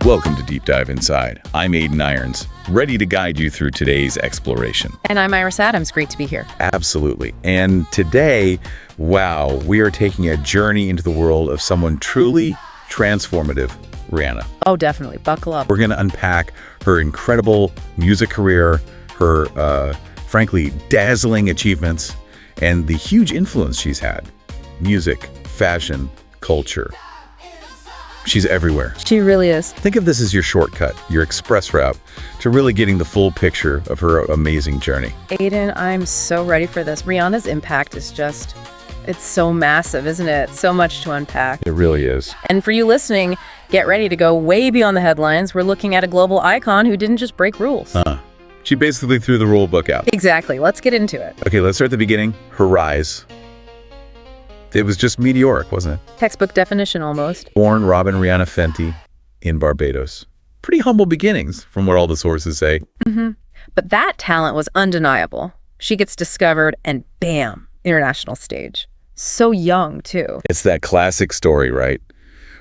Welcome to Deep Dive Inside. I'm Aiden Irons, ready to guide you through today's exploration. And I'm Iris Adams. Great to be here. Absolutely. And today, wow, we are taking a journey into the world of someone truly transformative, Rihanna. Oh, definitely. Buckle up. We're going to unpack her incredible music career, her, frankly, dazzling achievements, and the huge influence she's had. Music, fashion, culture. She's everywhere. She really is. Think of this as your shortcut, your express route to really getting the full picture of her amazing journey. Aiden, I'm so ready for this. Rihanna's impact is just, it's so massive, isn't it? So much to unpack. It really is. And for you listening, get ready to go way beyond the headlines. We're looking at a global icon who didn't just break rules. She basically threw the rule book out. Exactly. Let's get into it. Okay, let's start at the beginning. Her rise. It was just meteoric, wasn't it? Textbook definition almost. Born Robin Rihanna Fenty in Barbados. Pretty humble beginnings, from what all the sources say. But that talent was undeniable. She gets discovered and bam, international stage. So young, too. It's that classic story, right?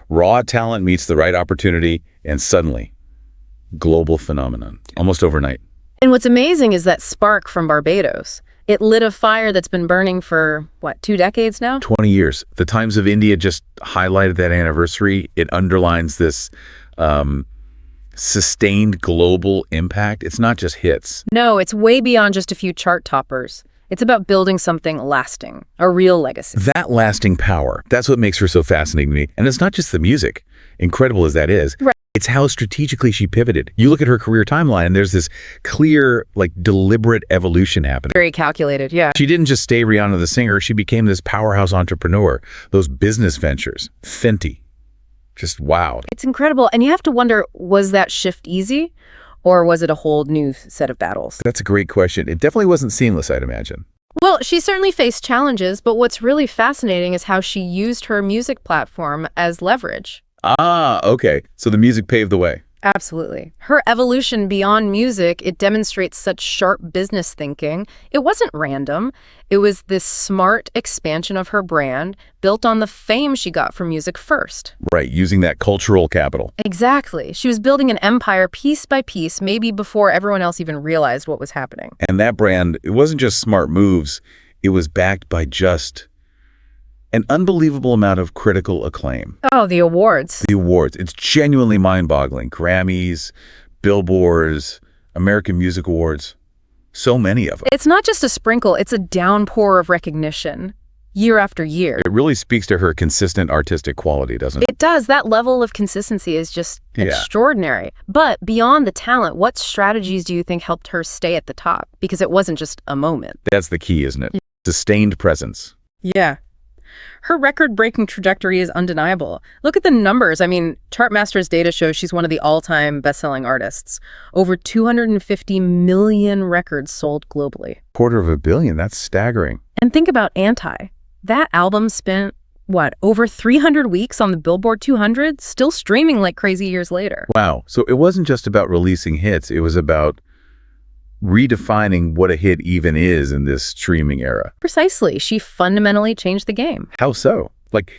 Raw talent meets the right opportunity, and suddenly, global phenomenon, almost overnight. And what's amazing is that spark from Barbados. It lit a fire that's been burning for, 2 decades now? 20 years. The Times of India just highlighted that anniversary. It underlines this sustained global impact. It's not just hits. No, it's way beyond just a few chart toppers. It's about building something lasting, a real legacy. That lasting power, that's what makes her so fascinating to me. And it's not just the music, incredible as that is. Right. It's how strategically she pivoted. You look at her career timeline, and there's this clear, deliberate evolution happening. Very calculated, yeah. She didn't just stay Rihanna the singer. She became this powerhouse entrepreneur. Those business ventures, Fenty, just wow. It's incredible. And you have to wonder, was that shift easy? Or was it a whole new set of battles? That's a great question. It definitely wasn't seamless, I'd imagine. Well, she certainly faced challenges, but what's really fascinating is how she used her music platform as leverage. Okay. So the music paved the way. Absolutely. Her evolution beyond music, it demonstrates such sharp business thinking. It wasn't random. It was this smart expansion of her brand built on the fame she got from music first. Right, using that cultural capital. Exactly. She was building an empire piece by piece, maybe before everyone else even realized what was happening. And that brand, it wasn't just smart moves. It was backed by just an unbelievable amount of critical acclaim. Oh, the awards. The awards. It's genuinely mind-boggling. Grammys, Billboards, American Music Awards. So many of them. It's not just a sprinkle, it's a downpour of recognition, year after year. It really speaks to her consistent artistic quality, doesn't it? It does. That level of consistency is just extraordinary. But beyond the talent, what strategies do you think helped her stay at the top? Because it wasn't just a moment. That's the key, isn't it? Sustained presence. Yeah. Her record-breaking trajectory is undeniable. Look at the numbers. I mean, Chartmaster's data shows she's one of the all-time best-selling artists. Over 250 million records sold globally. $250 million, that's staggering. And think about Anti. That album spent, over 300 weeks on the Billboard 200, still streaming like crazy years later. Wow. So it wasn't just about releasing hits. It was about redefining what a hit even is in this streaming era. Precisely. She fundamentally changed the game. How so?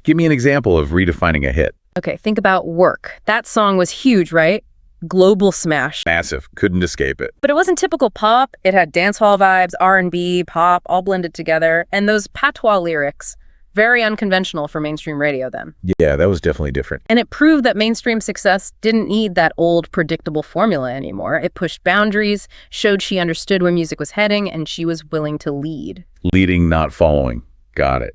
Give me an example of redefining a hit. Okay, think about Work. That song was huge, right? Global smash. Massive. Couldn't escape it. But it wasn't typical pop. It had dancehall vibes, R&B, pop, all blended together. And those patois lyrics, very unconventional for mainstream radio then. Yeah, that was definitely different. And it proved that mainstream success didn't need that old, predictable formula anymore. It pushed boundaries, showed she understood where music was heading, and she was willing to lead. Leading, not following. Got it.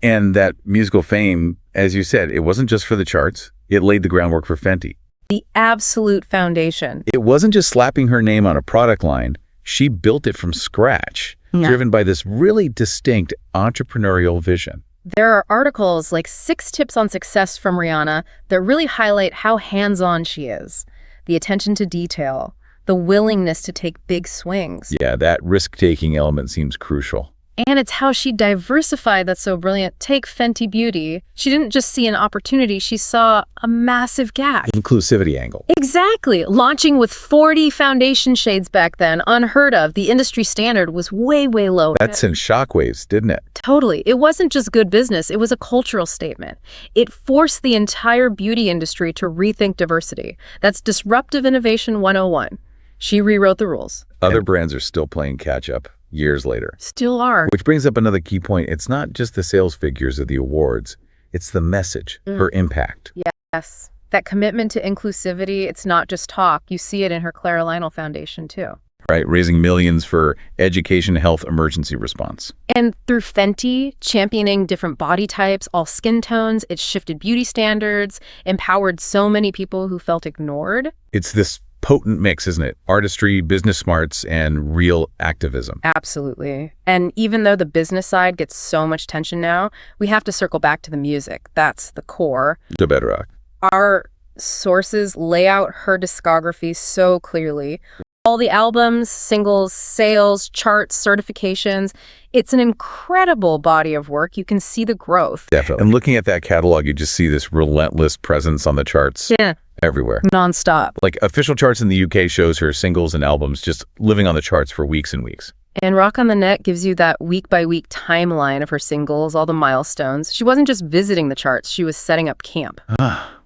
And that musical fame, as you said, it wasn't just for the charts. It laid the groundwork for Fenty. The absolute foundation. It wasn't just slapping her name on a product line. She built it from scratch. Driven by this really distinct entrepreneurial vision. There are articles like 6 Tips on Success from Rihanna that really highlight how hands-on she is. The attention to detail, the willingness to take big swings. Yeah, that risk-taking element seems crucial. And it's how she diversified that's so brilliant. Take Fenty Beauty. She didn't just see an opportunity, she saw a massive gap. Inclusivity angle. Exactly. Launching with 40 foundation shades back then, unheard of. The industry standard was way, way lower. That sent shockwaves, didn't it? Totally. It wasn't just good business, it was a cultural statement. It forced the entire beauty industry to rethink diversity. That's disruptive innovation 101. She rewrote the rules. Other brands are still playing catch up years later. Still are. Which brings up another key point. It's not just the sales figures of the awards, it's the message, her impact. Yes. That commitment to inclusivity, it's not just talk. You see it in her Clara Lionel Foundation, too. Right, raising millions for education, health, emergency response. And through Fenty, championing different body types, all skin tones, it shifted beauty standards, empowered so many people who felt ignored. It's this potent mix, isn't it? Artistry, business smarts, and real activism. Absolutely. And even though the business side gets so much tension now, we have to circle back to the music. That's the core. The bedrock. Our sources lay out her discography so clearly. All the albums, singles, sales, charts, certifications. It's an incredible body of work. You can see the growth. Definitely. And looking at that catalog, you just see this relentless presence on the charts. Yeah. Everywhere. Nonstop. Like official charts in the UK shows her singles and albums just living on the charts for weeks and weeks. And Rock on the Net gives you that week-by-week timeline of her singles, all the milestones. She wasn't just visiting the charts, she was setting up camp.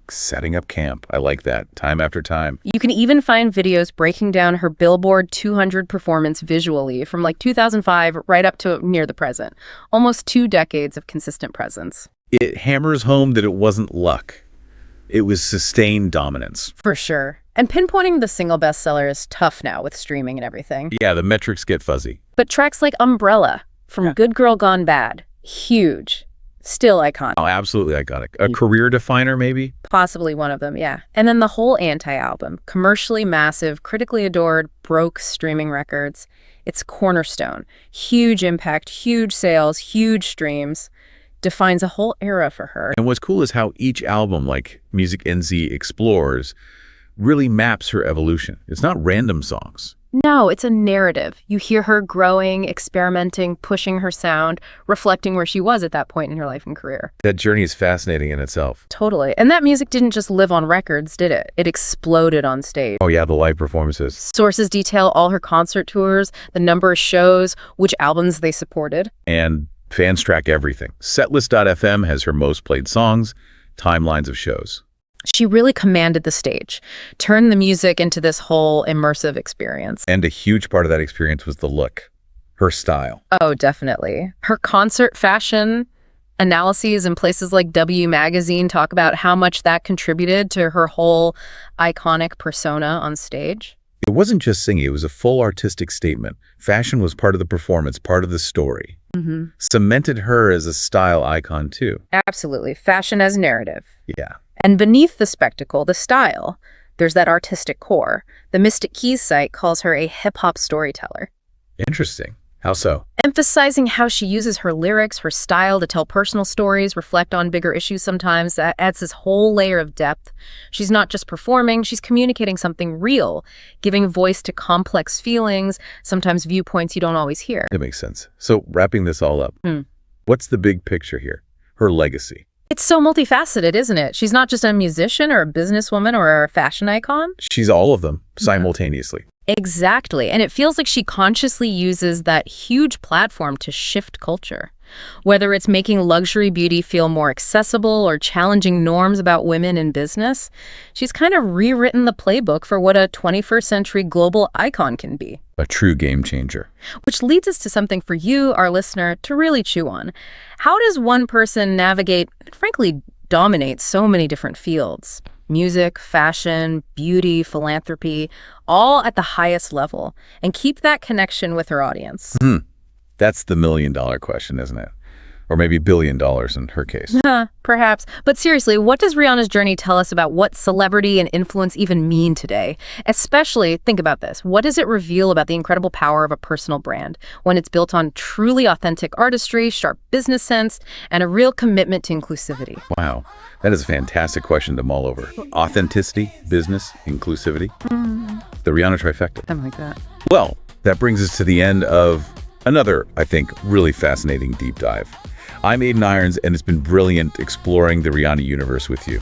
Setting up camp. I like that. Time after time. You can even find videos breaking down her Billboard 200 performance visually from like 2005 right up to near the present. Almost 2 decades of consistent presence. It hammers home that it wasn't luck. It was sustained dominance. For sure. And pinpointing the single bestseller is tough now with streaming and everything. Yeah, the metrics get fuzzy. But tracks like Umbrella from Good Girl Gone Bad, huge. Still iconic. Oh, absolutely iconic. A career definer, maybe? Possibly one of them, yeah. And then the whole Anti album, commercially massive, critically adored, broke streaming records. It's cornerstone. Huge impact, huge sales, huge streams. Defines a whole era for her. And what's cool is how each album, like Music NZ Explores, really maps her evolution. It's not random songs. No, it's a narrative. You hear her growing, experimenting, pushing her sound, reflecting where she was at that point in her life and career. That journey is fascinating in itself. Totally. And that music didn't just live on records, did it? It exploded on stage. Oh yeah, the live performances. Sources detail all her concert tours, the number of shows, which albums they supported. And fans track everything. Setlist.fm has her most played songs, timelines of shows. She really commanded the stage, turned the music into this whole immersive experience. And a huge part of that experience was the look, her style. Oh, definitely. Her concert fashion analyses in places like W Magazine talk about how much that contributed to her whole iconic persona on stage. It wasn't just singing, it was a full artistic statement. Fashion was part of the performance, part of the story. Cemented her as a style icon too. Absolutely. Fashion as narrative. Yeah. And beneath the spectacle, the style, there's that artistic core. The Mystic Keys site calls her a hip-hop storyteller. Interesting. How so? Emphasizing how she uses her lyrics, her style to tell personal stories, reflect on bigger issues sometimes. That adds this whole layer of depth. She's not just performing, she's communicating something real, giving voice to complex feelings, sometimes viewpoints you don't always hear. That makes sense. So wrapping this all up, what's the big picture here? Her legacy. It's so multifaceted, isn't it? She's not just a musician or a businesswoman or a fashion icon. She's all of them simultaneously. Exactly. And it feels like she consciously uses that huge platform to shift culture. Whether it's making luxury beauty feel more accessible or challenging norms about women in business, she's kind of rewritten the playbook for what a 21st century global icon can be. A true game changer. Which leads us to something for you, our listener, to really chew on. How does one person navigate, and frankly, dominate so many different fields? Music, fashion, beauty, philanthropy, all at the highest level, and keep that connection with her audience. That's the $1 million question, isn't it? Or maybe $1 billion in her case. Perhaps. But seriously, what does Rihanna's journey tell us about what celebrity and influence even mean today? Especially, think about this. What does it reveal about the incredible power of a personal brand when it's built on truly authentic artistry, sharp business sense, and a real commitment to inclusivity? Wow. That is a fantastic question to mull over. Authenticity, business, inclusivity. The Rihanna trifecta. Something like that. Well, that brings us to the end of Another, I think, really fascinating deep dive. I'm Aiden Irons, and it's been brilliant exploring the Rihanna universe with you.